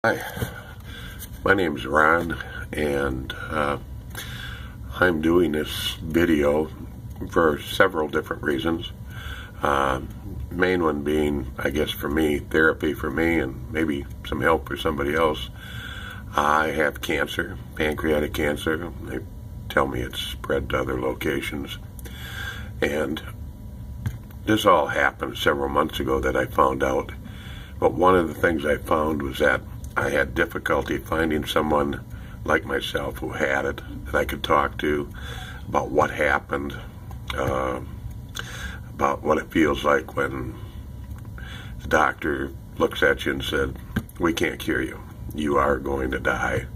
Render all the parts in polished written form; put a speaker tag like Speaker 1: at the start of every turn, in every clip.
Speaker 1: Hi, my name is Ron, and I'm doing this video for several different reasons. Main one being, I guess for me, therapy for me, and maybe some help for somebody else. I have cancer, pancreatic cancer. They tell me it's spread to other locations. And this all happened several months ago that I found out. But one of the things I found was that I had difficulty finding someone like myself who had it that I could talk to about what happened, about what it feels like when the doctor looks at you and said, "We can't cure you. You are going to die.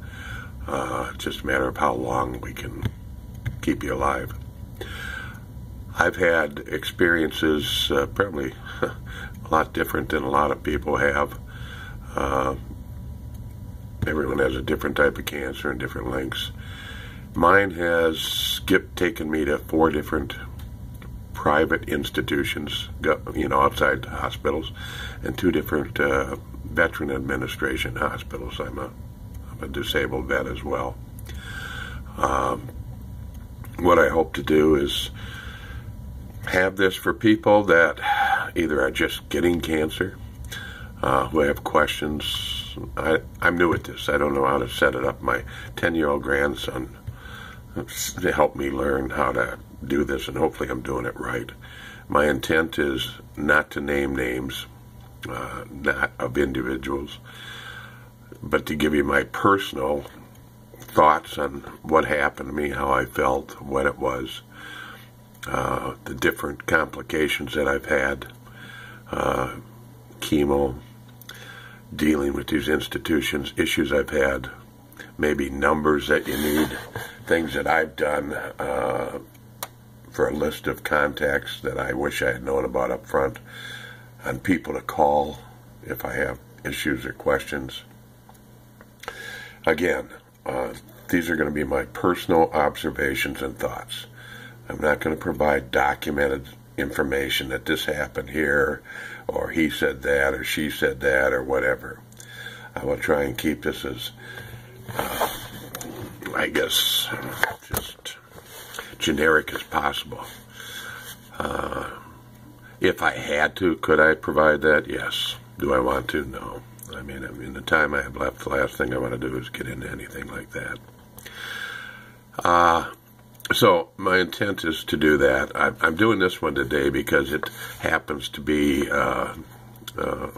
Speaker 1: It's just a matter of how long we can keep you alive." I've had experiences probably a lot different than a lot of people have. Everyone has a different type of cancer and different lengths. Mine has taken me to 4 different private institutions, outside hospitals, and 2 different Veteran Administration hospitals. I'm a disabled vet as well. What I hope to do is have this for people that either are just getting cancer, who have questions. I'm new at this. I don't know how to set it up. My 10-year-old grandson helped me learn how to do this, and hopefully I'm doing it right. My intent is not to name names, not of individuals, but to give you my personal thoughts on what happened to me, how I felt, what it was, the different complications that I've had, chemo, dealing with these institutions, issues I've had, maybe numbers that you need, things that I've done for a list of contacts that I wish I had known about up front, on people to call if I have issues or questions. Again, these are going to be my personal observations and thoughts. I'm not going to provide documented information that this happened here, or he said that, or she said that, or whatever. I will try and keep this as, I guess, just generic as possible. If I had to, could I provide that? Yes. Do I want to? No. I mean, in the time I have left, the last thing I want to do is get into anything like that. So my intent is to do that. I'm doing this one today because it happens to be the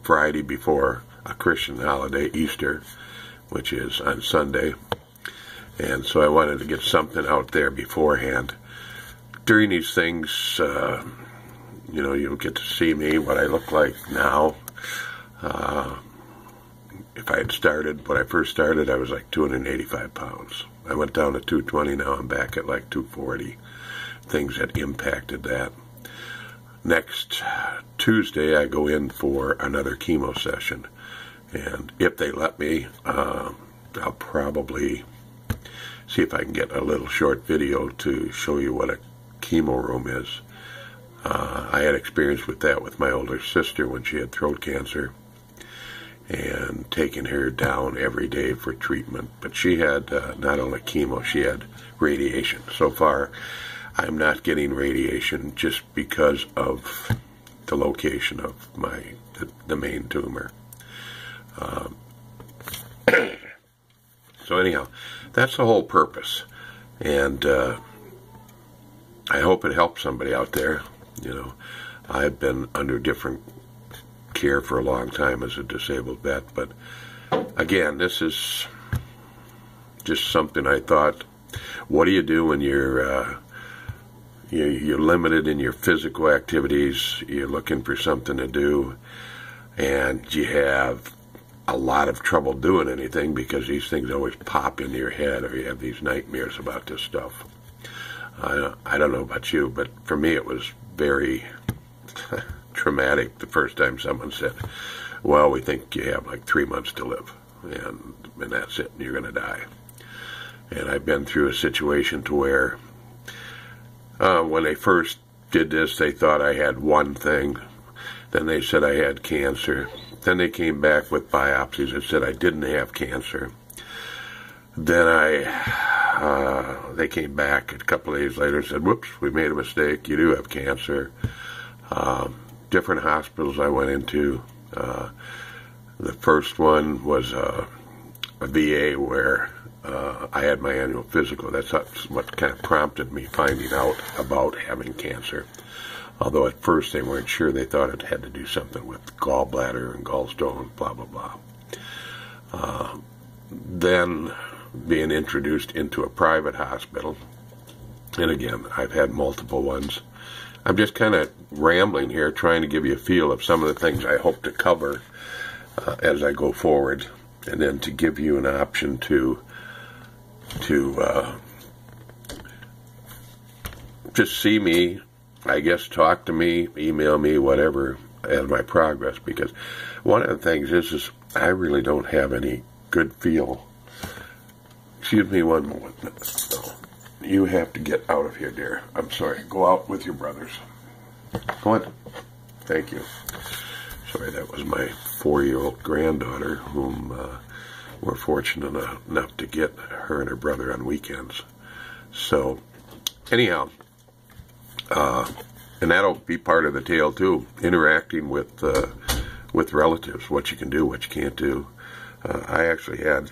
Speaker 1: Friday before a Christian holiday, Easter, which is on Sunday. And so I wanted to get something out there beforehand. During these things, you'll get to see me, what I look like now. If I had started, when I first started, I was like 285 pounds. I went down to 220, now I'm back at like 240. Things that impacted that. Next Tuesday, I go in for another chemo session. And if they let me, I'll probably see if I can get a little short video to show you what a chemo room is. I had experience with that with my older sister when she had throat cancer, and taking her down every day for treatment. But she had not only chemo, she had radiation. So far, I'm not getting radiation just because of the location of the main tumor. So anyhow, that's the whole purpose. And I hope it helps somebody out there. I've been under different care for a long time as a disabled vet, but again, this is just something I thought, what do you do when you're limited in your physical activities, you're looking for something to do, and you have a lot of trouble doing anything because these things always pop into your head, or you have these nightmares about this stuff. I don't know about you, but for me it was very traumatic the first time someone said, "Well, we think you have like 3 months to live, and that's it, and you're going to die." And I've been through a situation to where when they first did this, they thought I had one thing. Then they said I had cancer. Then they came back with biopsies that said I didn't have cancer. Then they came back a couple of days later and said, whoops, we made a mistake, you do have cancer. Different hospitals I went into. The first one was a VA where I had my annual physical. That's what kind of prompted me finding out about having cancer. Although at first they weren't sure. They thought it had to do something with gallbladder and gallstone, blah, blah, blah. Then being introduced into a private hospital. And again, I've had multiple ones. I'm just kind of rambling here, trying to give you a feel of some of the things I hope to cover as I go forward, and then to give you an option to just see me, I guess, talk to me, email me, whatever, as my progress. Because one of the things is I really don't have any good feel. Excuse me one moment. No. You have to get out of here, dear. I'm sorry. Go out with your brothers. Go on. Thank you. Sorry, that was my 4-year-old granddaughter, whom we're fortunate enough to get her and her brother on weekends. So, anyhow, and that'll be part of the tale too. Interacting with relatives, what you can do, what you can't do. I actually had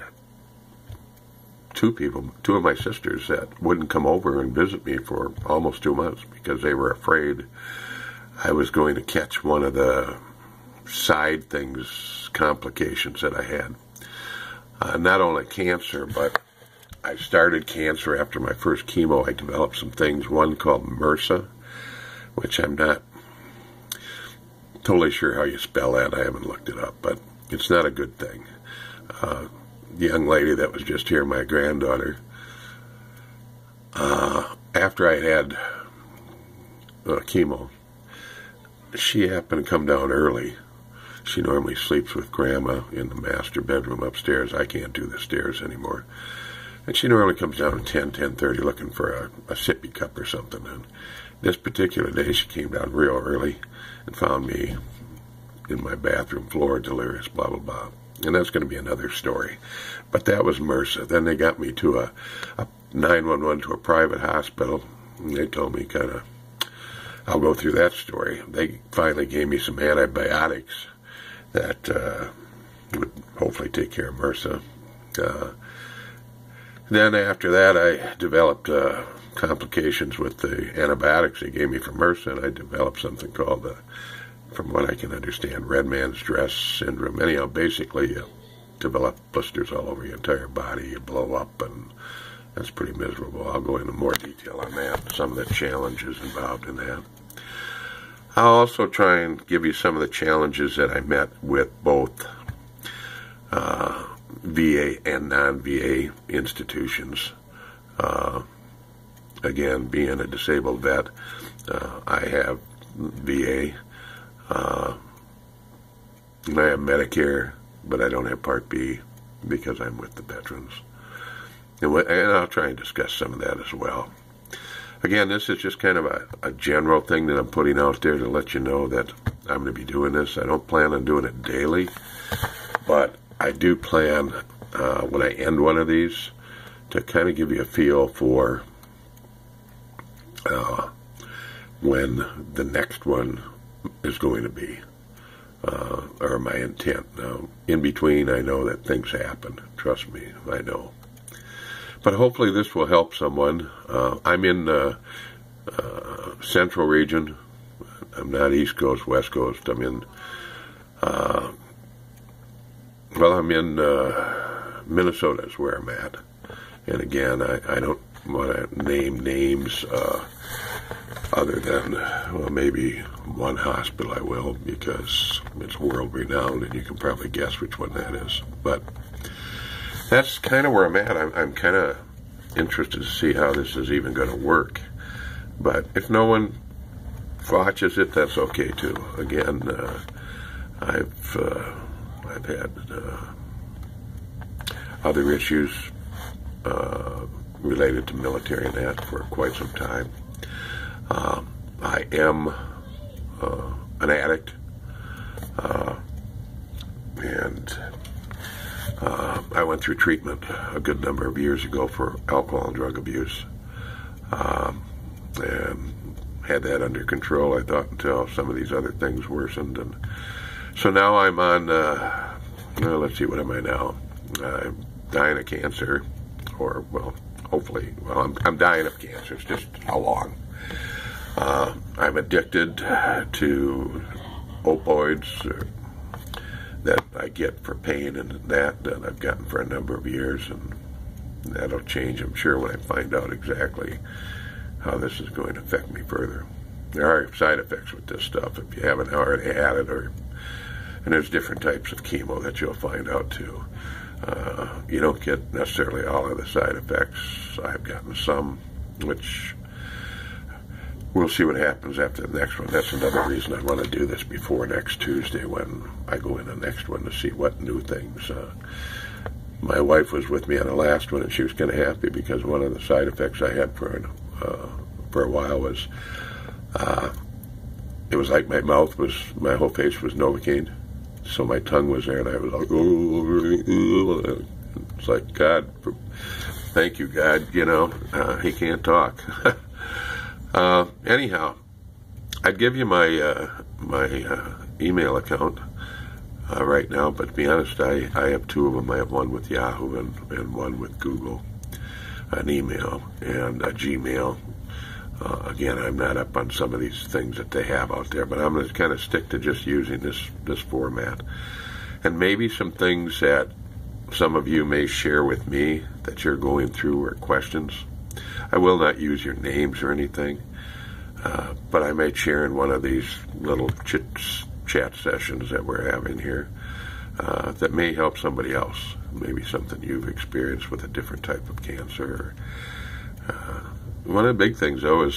Speaker 1: two of my sisters that wouldn't come over and visit me for almost 2 months because they were afraid I was going to catch one of the side things, complications that I had. Not only cancer, but I started cancer after my first chemo. I developed some things, one called MRSA, which I'm not totally sure how you spell that. I haven't looked it up, but it's not a good thing. The young lady that was just here, my granddaughter, after I had chemo, she happened to come down early. She normally sleeps with Grandma in the master bedroom upstairs. I can't do the stairs anymore. And she normally comes down at 10:30 looking for a sippy cup or something. And this particular day she came down real early and found me in my bathroom floor, delirious, blah, blah, blah. And that's going to be another story. But that was MRSA. Then they got me to a 911 to a private hospital. And they told me kind of, I'll go through that story. They finally gave me some antibiotics that would hopefully take care of MRSA. Then after that, I developed complications with the antibiotics they gave me for MRSA, and I developed something called, from what I can understand, red man's dress syndrome. Anyhow, basically, you develop blisters all over your entire body, you blow up, and that's pretty miserable. I'll go into more detail on that, some of the challenges involved in that. I'll also try and give you some of the challenges that I met with both VA and non-VA institutions. Again, being a disabled vet, I have VA. And I have Medicare, but I don't have Part B because I'm with the veterans. And I'll try and discuss some of that as well. Again, this is just kind of a general thing that I'm putting out there to let you know that I'm going to be doing this. I don't plan on doing it daily, but I do plan, when I end one of these, to kind of give you a feel for when the next one is going to be, or my intent. Now, in between, I know that things happen. Trust me, I know. But hopefully this will help someone. I'm in Central Region. I'm not East Coast, West Coast. I'm in, I'm in Minnesota is where I'm at. And again, I don't want to name names other than, well, maybe one hospital I will, because it's world-renowned, and you can probably guess which one that is. But that's kind of where I'm at. I'm kind of interested to see how this is even going to work. But if no one watches it, that's okay too. Again, I've had other issues related to military and that for quite some time. I am an addict. and I went through treatment a good number of years ago for alcohol and drug abuse, and had that under control, I thought, until some of these other things worsened. And so now I'm on, let's see, what am I now? I'm dying of cancer, or, well, hopefully, well, I'm dying of cancer. It's just how long. I'm addicted to opioids that I get for pain, and that I've gotten for a number of years, and that'll change, I'm sure, when I find out exactly how this is going to affect me further. There are side effects with this stuff if you haven't already had it, and there's different types of chemo that you'll find out too. You don't get necessarily all of the side effects. I've gotten some, which we'll see what happens after the next one. That's another reason I want to do this before next Tuesday when I go in the next one, to see what new things. My wife was with me on the last one, and she was kind of happy because one of the side effects I had for a while was it was like my whole face was Novocaine, so my tongue was there, and I was like, oh, it's like, God, thank you, God, he can't talk. Anyhow, I'd give you my email account right now, but to be honest, I have two of them. I have one with Yahoo and one with Google, an email and a Gmail. Again, I'm not up on some of these things that they have out there, but I'm going to kind of stick to just using this format. And maybe some things that some of you may share with me that you're going through, or questions. I will not use your names or anything, but I may share in one of these little chat sessions that we're having here that may help somebody else. Maybe something you've experienced with a different type of cancer. One of the big things, though,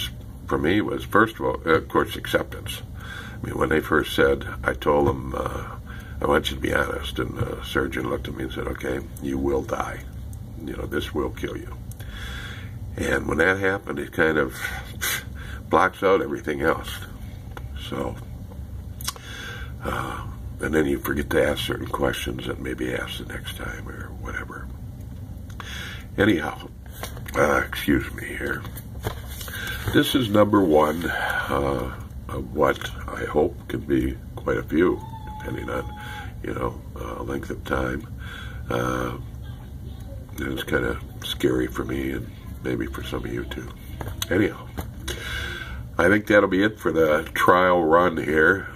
Speaker 1: for me was, first of all, of course, acceptance. I mean, when they first said, I told them, I want you to be honest, and the surgeon looked at me and said, okay, you will die. This will kill you. And when that happened, it kind of blocks out everything else. So, and then you forget to ask certain questions that maybe ask the next time or whatever. Anyhow, excuse me here. This is number one of what I hope can be quite a few, depending on, length of time. And it's kind of scary for me, and maybe for some of you too. Anyhow, I think that'll be it for the trial run here.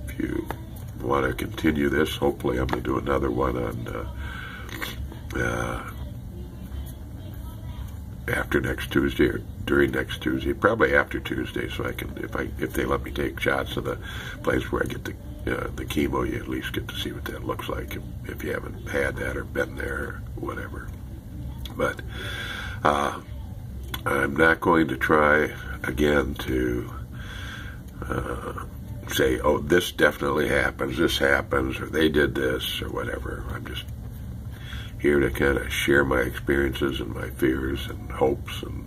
Speaker 1: If you want to continue this, hopefully I'm going to do another one on after next Tuesday, or during next Tuesday, probably after Tuesday, so I can, if they let me take shots of the place where I get the chemo, you at least get to see what that looks like if you haven't had that or been there or whatever. But I'm not going to try again to say, oh, this definitely happens, this happens, or they did this, or whatever. I'm just here to kind of share my experiences and my fears and hopes and